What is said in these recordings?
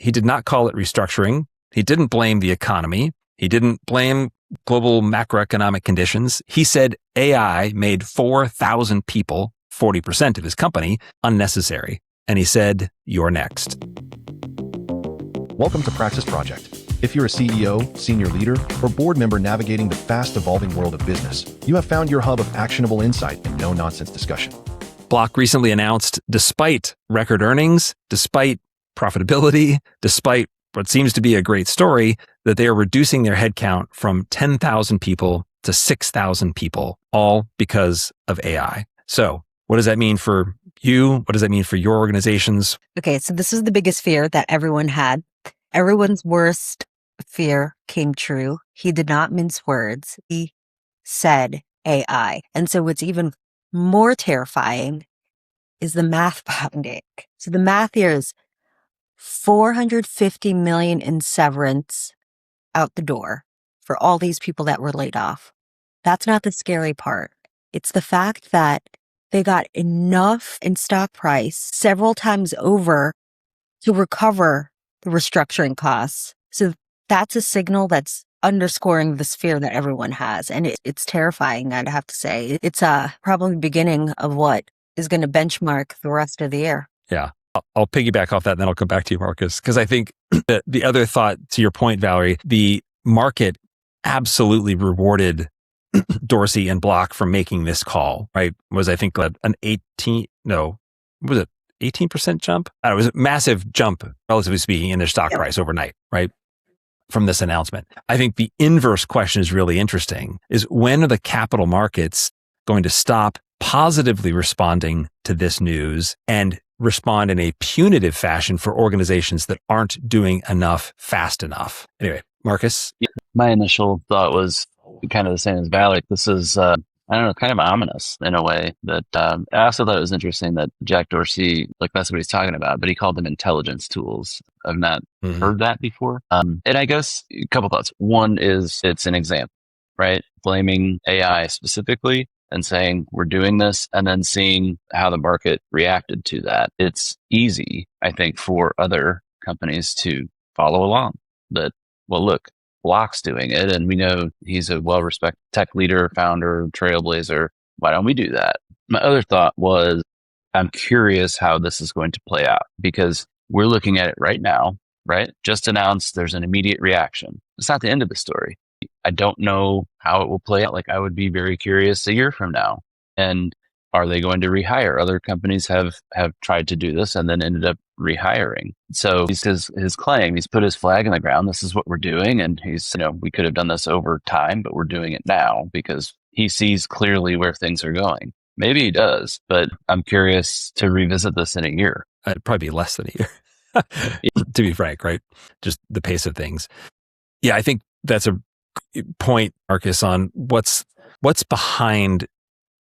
he did not call it restructuring. He didn't blame the economy. He didn't blame global macroeconomic conditions. He said AI made 4,000 people, 40% of his company, unnecessary. And he said, "You're next." Welcome to Praxus Project. If you're a CEO, senior leader, or board member navigating the fast-evolving world of business, you have found your hub of actionable insight and no-nonsense discussion. Block recently announced, despite record earnings, despite profitability, despite what seems to be a great story, that they are reducing their headcount from 10,000 people to 6,000 people, all because of AI. So what does that mean for you? What does that mean for your organizations? Okay, so this is the biggest fear that everyone had. Everyone's worst fear came true. He did not mince words. He said AI. And so what's even more terrifying is the math behind it. So the math here is $450 million in severance out the door for all these people that were laid off. That's not the scary part. It's the fact that they got enough in stock price several times over to recover the restructuring costs. So that's a signal that's underscoring this fear that everyone has. And it's terrifying, I'd have to say. It's probably the beginning of what is going to benchmark the rest of the year. Yeah. I'll piggyback off that and then I'll come back to you, Marcus, because I think that the other thought, to your point, Valerie, the market absolutely rewarded Dorsey and Block for making this call, right? Was I think an 18% jump? It was a massive jump, relatively speaking, in their stock price overnight, right? From this announcement. I think the inverse question is really interesting, is when are the capital markets going to stop positively responding to this news and respond in a punitive fashion for organizations that aren't doing enough fast enough? Anyway, Marcus? Yeah, my initial thought was kind of the same as Valerie. This is, I don't know, kind of ominous in a way. That I also thought it was interesting that Jack Dorsey, like that's what he's talking about, but he called them intelligence tools. I've not heard that before. And I guess a couple thoughts. One is it's an example, right? Blaming AI specifically and saying we're doing this and then seeing how the market reacted to that. It's easy, I think, for other companies to follow along. That, well, look, Block's doing it, and we know he's a well-respected tech leader, founder, trailblazer. Why don't we do that? My other thought was, I'm curious how this is going to play out, because we're looking at it right now, right? Just announced, there's an immediate reaction. It's not the end of the story. I don't know how it will play out. Like, I would be very curious a year from now. And are they going to rehire? Other companies have tried to do this and then ended up rehiring. So his claim, he's put his flag in the ground. This is what we're doing. And he's, we could have done this over time, but we're doing it now because he sees clearly where things are going. Maybe he does, but I'm curious to revisit this in a year. It'd probably be less than a year, to be frank, right? Just the pace of things. Yeah, I think that's a point, Marcus, on what's behind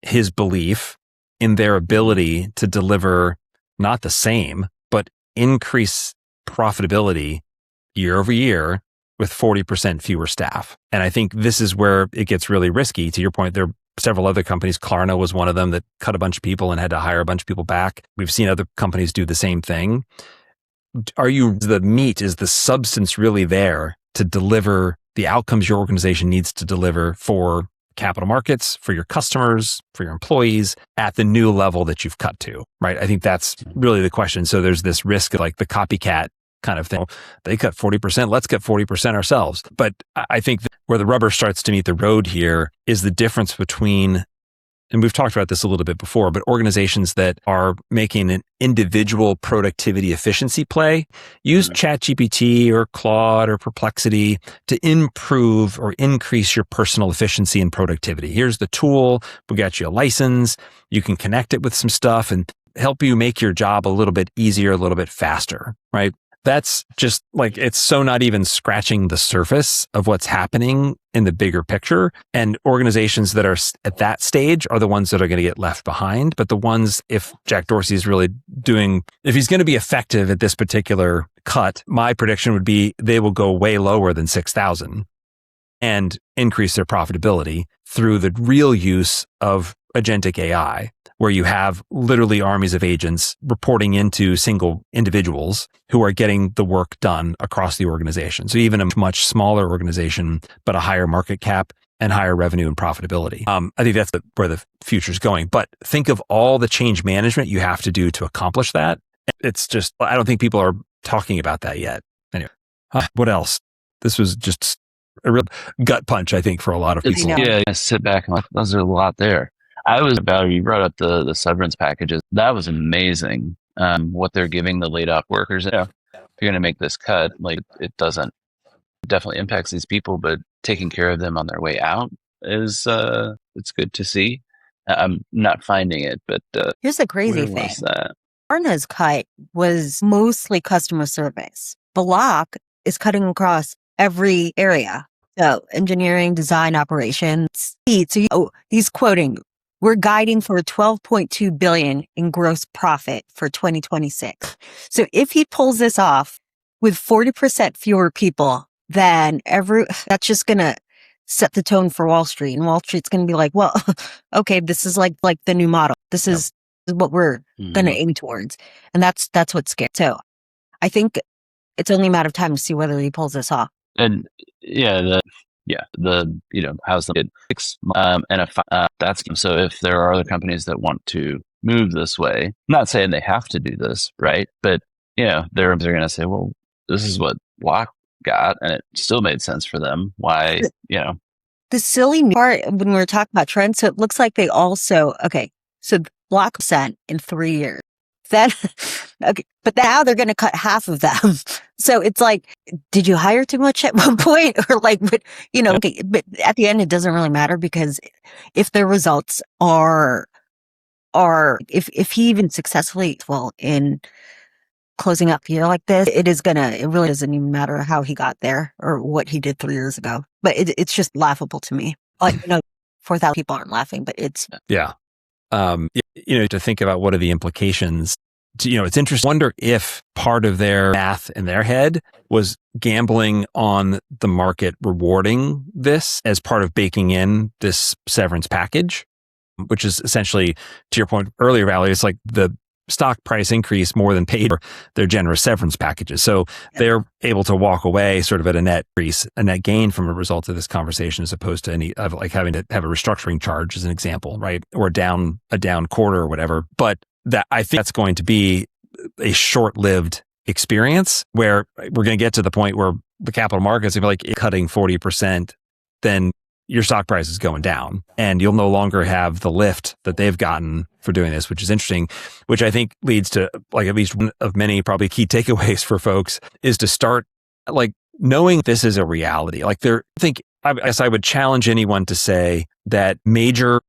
his belief in their ability to deliver not the same, but increase profitability year over year with 40% fewer staff. And I think this is where it gets really risky. To your point, there are several other companies. Klarna was one of them that cut a bunch of people and had to hire a bunch of people back. We've seen other companies do the same thing. Is the substance really there to deliver the outcomes your organization needs to deliver for capital markets, for your customers, for your employees at the new level that you've cut to, right? I think that's really the question. So there's this risk of like the copycat kind of thing. They cut 40%, let's cut 40% ourselves. But I think where the rubber starts to meet the road here is the difference between, and we've talked about this a little bit before, but organizations that are making an individual productivity efficiency play, use ChatGPT or Claude or Perplexity to improve or increase your personal efficiency and productivity. Here's the tool. We got you a license. You can connect it with some stuff and help you make your job a little bit easier, a little bit faster, right? That's just like, it's so not even scratching the surface of what's happening in the bigger picture. And organizations that are at that stage are the ones that are going to get left behind. But the ones, if Jack Dorsey is really if he's going to be effective at this particular cut, my prediction would be they will go way lower than 6,000 and increase their profitability through the real use of agentic AI. where you have literally armies of agents reporting into single individuals who are getting the work done across the organization. So even a much smaller organization, but a higher market cap and higher revenue and profitability. I think that's where the future's going. But think of all the change management you have to do to accomplish that. It's just, I don't think people are talking about that yet. Anyway, what else? This was just a real gut punch, I think, for a lot of people. Yeah, I sit back and like, there's a lot there. You brought up the severance packages. That was amazing. What they're giving the laid off workers. Yeah, if you're going to make this cut, like it definitely impacts these people, but taking care of them on their way out is it's good to see. I'm not finding it, but here's the crazy thing. Klarna's cut was mostly customer service. Block is cutting across every area. So engineering, design, operations. So he's quoting, we're guiding for $12.2 billion in gross profit for 2026. So if he pulls this off with 40% fewer people, then that's just going to set the tone for Wall Street. And Wall Street's going to be like, well, okay, this is like the new model. This is what we're going to aim towards. And that's what's scary. So I think it's only a matter of time to see whether he pulls this off. And how's the that's so if there are other companies that want to move this way, I'm not saying they have to do this, right? But they're going to say, well, this is what Block got, and it still made sense for them. Why, The silly part when we were talking about trends, so it looks like they also, so Block percent in 3 years. Then, but now they're going to cut half of them. So it's like, did you hire too much at one point? Or like, but at the end, it doesn't really matter because if the results are, if he even successfully, in closing up a year like this, it really doesn't even matter how he got there or what he did 3 years ago. But it's just laughable to me. Like, 4,000 people aren't laughing, but it's. Yeah. To think about what are the implications. It's interesting. I wonder if part of their math in their head was gambling on the market rewarding this as part of baking in this severance package, which is essentially, to your point earlier, Valerie, it's like the stock price increase more than paid for their generous severance packages. So they're able to walk away sort of at a net gain from a result of this conversation, as opposed to any of like having to have a restructuring charge as an example, right? Or a down quarter or whatever. But that I think that's going to be a short-lived experience where we're going to get to the point where the capital markets will be like cutting 40%, then your stock price is going down and you'll no longer have the lift that they've gotten for doing this, which is interesting, which I think leads to like at least one of many probably key takeaways for folks is to start like knowing this is a reality. Like I guess I would challenge anyone to say that major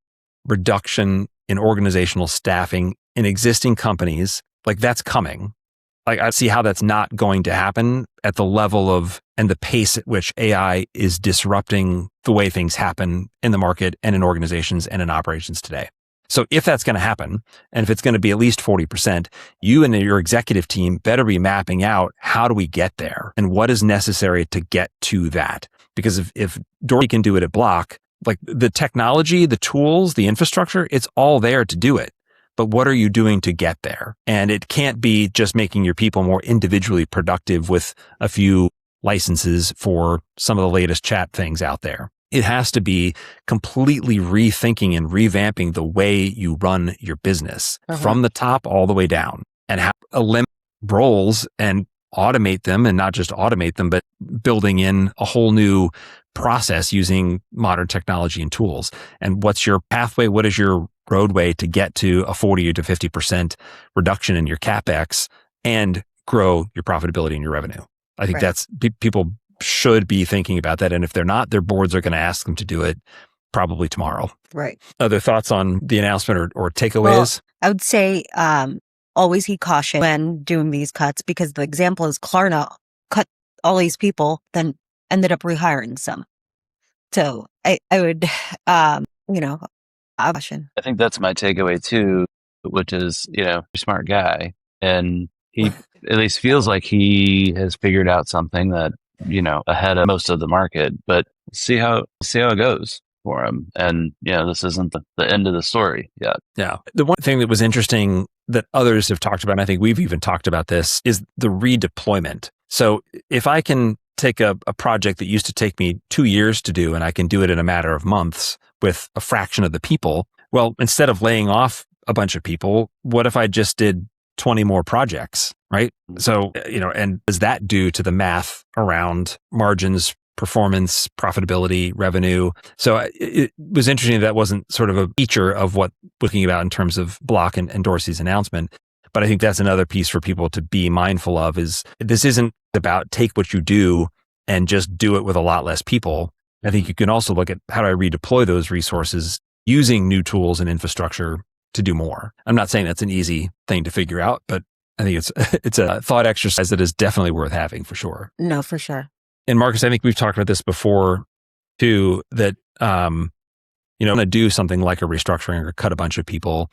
reduction in organizational staffing in existing companies, like that's coming. Like I see how that's not going to happen at the level of and the pace at which AI is disrupting the way things happen in the market and in organizations and in operations today. So if that's going to happen, and if it's going to be at least 40%, you and your executive team better be mapping out how do we get there and what is necessary to get to that. Because if Dorsey can do it at Block, like the technology, the tools, the infrastructure, it's all there to do it. But what are you doing to get there? And it can't be just making your people more individually productive with a few licenses for some of the latest chat things out there. It has to be completely rethinking and revamping the way you run your business from the top all the way down and eliminate roles and automate them, and not just automate them, but building in a whole new process using modern technology and tools. And what's your pathway? What is your roadway to get to a 40 to 50% reduction in your CapEx and grow your profitability and your revenue? I think that's people should be thinking about that. And if they're not, their boards are going to ask them to do it probably tomorrow. Right. Other thoughts on the announcement or takeaways? Well, I would say always heed caution when doing these cuts, because the example is Klarna cut all these people, then ended up rehiring some. So I would, caution. I think that's my takeaway too, which is, smart guy. And he at least feels like he has figured out something that, ahead of most of the market, but see how it goes. for him. And this isn't the end of the story yet. Yeah. The one thing that was interesting that others have talked about, and I think we've even talked about this, is the redeployment. So if I can take a project that used to take me 2 years to do, and I can do it in a matter of months with a fraction of the people, well, instead of laying off a bunch of people, what if I just did 20 more projects, right? So, and does that do to the math around margins, performance, profitability, revenue? So it was interesting that wasn't sort of a feature of what we're looking about in terms of Block and Dorsey's announcement. But I think that's another piece for people to be mindful of, is this isn't about take what you do and just do it with a lot less people. I think you can also look at how do I redeploy those resources using new tools and infrastructure to do more. I'm not saying that's an easy thing to figure out, but I think it's a thought exercise that is definitely worth having for sure. No, for sure. And Marcus, I think we've talked about this before too, that, to do something like a restructuring or cut a bunch of people,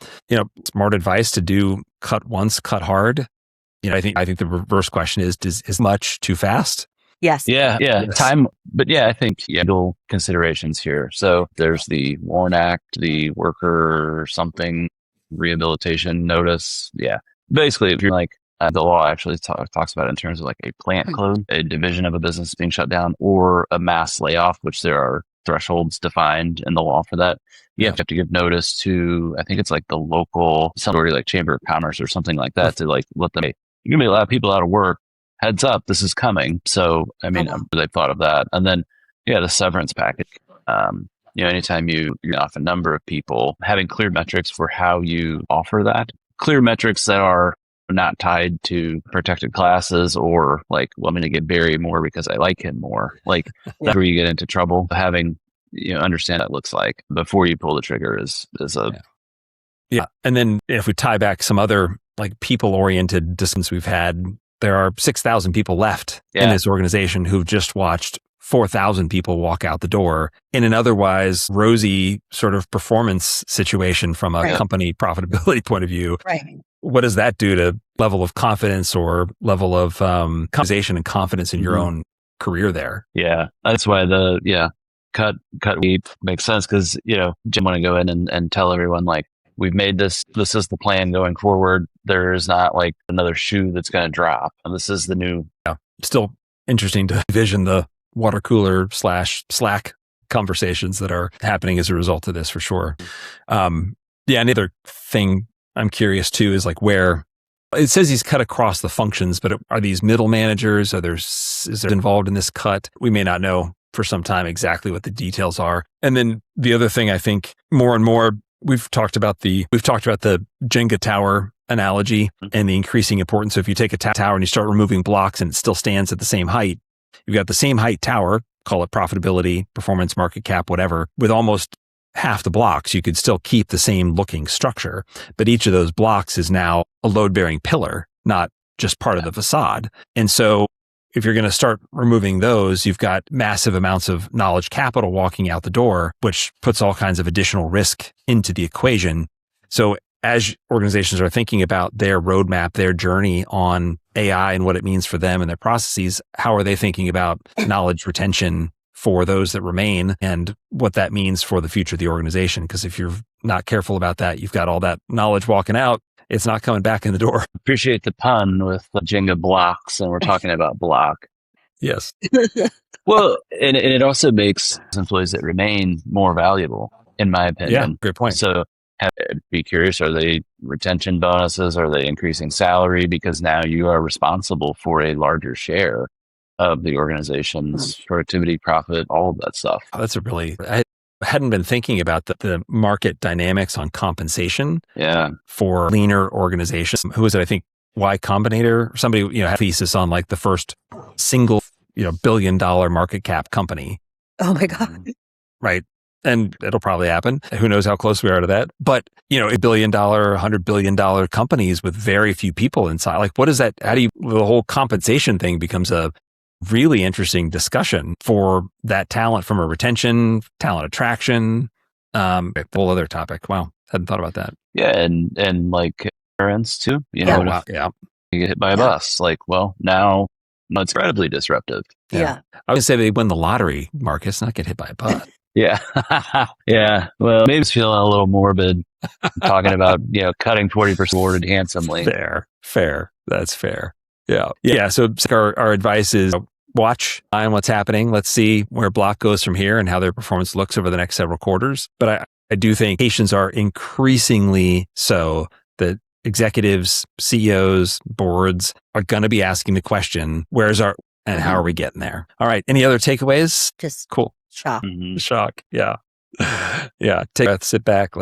smart advice to do cut once, cut hard. I think the reverse question is much too fast? Yes. Yeah. Yes. Time. But I think legal considerations here. So there's the WARN Act, the worker something rehabilitation notice. Yeah. Basically, if you're like, the law actually talks about it in terms of like a plant close, a division of a business being shut down, or a mass layoff, which there are thresholds defined in the law for that. You have to give notice to, I think it's like the local somebody like Chamber of Commerce or something like that to like let them, you're going to be a lot of people out of work. Heads up, this is coming. So, I mean, they've thought of that. And then, the severance package. Anytime you're off a number of people, having clear metrics for how you offer that, clear metrics that are not tied to protected classes or like, well, I'm going to get Barry more because I like him more. Like that's where you get into trouble. Having, understand what that looks like before you pull the trigger is a... Yeah. And then if we tie back some other like people-oriented decisions we've had, there are 6,000 people left in this organization who've just watched 4,000 people walk out the door in an otherwise rosy sort of performance situation from a company profitability point of view. Right. What does that do to level of confidence or level of conversation and confidence in your own career there? Yeah. That's why cut weep makes sense, because, Jim want to go in and tell everyone like, we've made this is the plan going forward. There's not like another shoe that's going to drop. And this is the new. Yeah. Still interesting to envision the water cooler / Slack conversations that are happening as a result of this for sure. Another thing I'm curious too is like where it says he's cut across the functions, but are these middle managers? Is there involved in this cut? We may not know for some time exactly what the details are. And then the other thing I think more and more, we've talked about the Jenga tower analogy and the increasing importance. So if you take a tower and you start removing blocks and it still stands at the same height, you've got the same height tower, call it profitability, performance, market cap, whatever, with almost half the blocks, you could still keep the same looking structure. But each of those blocks is now a load-bearing pillar, not just part of the facade. And so if you're going to start removing those, you've got massive amounts of knowledge capital walking out the door, which puts all kinds of additional risk into the equation. So as organizations are thinking about their roadmap, their journey on AI and what it means for them and their processes, how are they thinking about knowledge retention for those that remain and what that means for the future of the organization? Because if you're not careful about that, you've got all that knowledge walking out. It's not coming back in the door. Appreciate the pun with the Jenga blocks, and we're talking about block. Yes. Well, and it also makes employees that remain more valuable, in my opinion. Yeah, great point. So be curious, are they retention bonuses? Are they increasing salary? Because now you are responsible for a larger share of the organization's productivity, profit, all of that stuff. That's I hadn't been thinking about the market dynamics on compensation for leaner organizations. Who is it? I think Y Combinator, somebody, had a thesis on like the first single, $1 billion market cap company. Oh my God. Right. And it'll probably happen. Who knows how close we are to that? But, $1 billion, $100 billion companies with very few people inside. Like, what is that? The whole compensation thing becomes a really interesting discussion for that talent from a retention, talent attraction, whole other topic. Wow. Hadn't thought about that. Yeah. And like parents too, you get hit by a bus, like, well, now it's incredibly disruptive. Yeah. I would say they win the lottery, Marcus, not get hit by a bus. Yeah. Yeah. Well, maybe it's feeling a little morbid talking about, cutting 40% rewarded handsomely. Fair. That's fair. Yeah. Yeah. So our advice is watch on what's happening. Let's see where Block goes from here and how their performance looks over the next several quarters. But I do think patients are increasingly so that executives, CEOs, boards are going to be asking the question, where's our, and how are we getting there? All right. Any other takeaways? Just Cool. shock. Shock. Yeah. Yeah. Take a breath, sit back.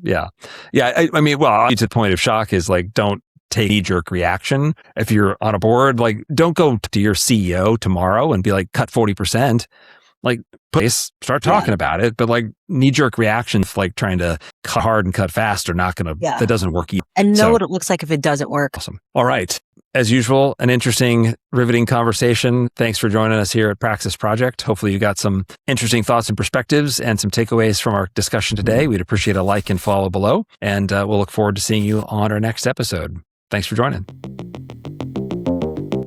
Yeah. I mean, well, to the point of shock is like, don't take knee-jerk reaction. If you're on a board, like, don't go to your CEO tomorrow and be like, cut 40%. Like, start talking about it. But like knee-jerk reactions, like trying to cut hard and cut fast are not going to, that doesn't work either. And know what it looks like if it doesn't work. Awesome. All right. As usual, an interesting, riveting conversation. Thanks for joining us here at Praxis Project. Hopefully you got some interesting thoughts and perspectives and some takeaways from our discussion today. We'd appreciate a like and follow below. And we'll look forward to seeing you on our next episode. Thanks for joining.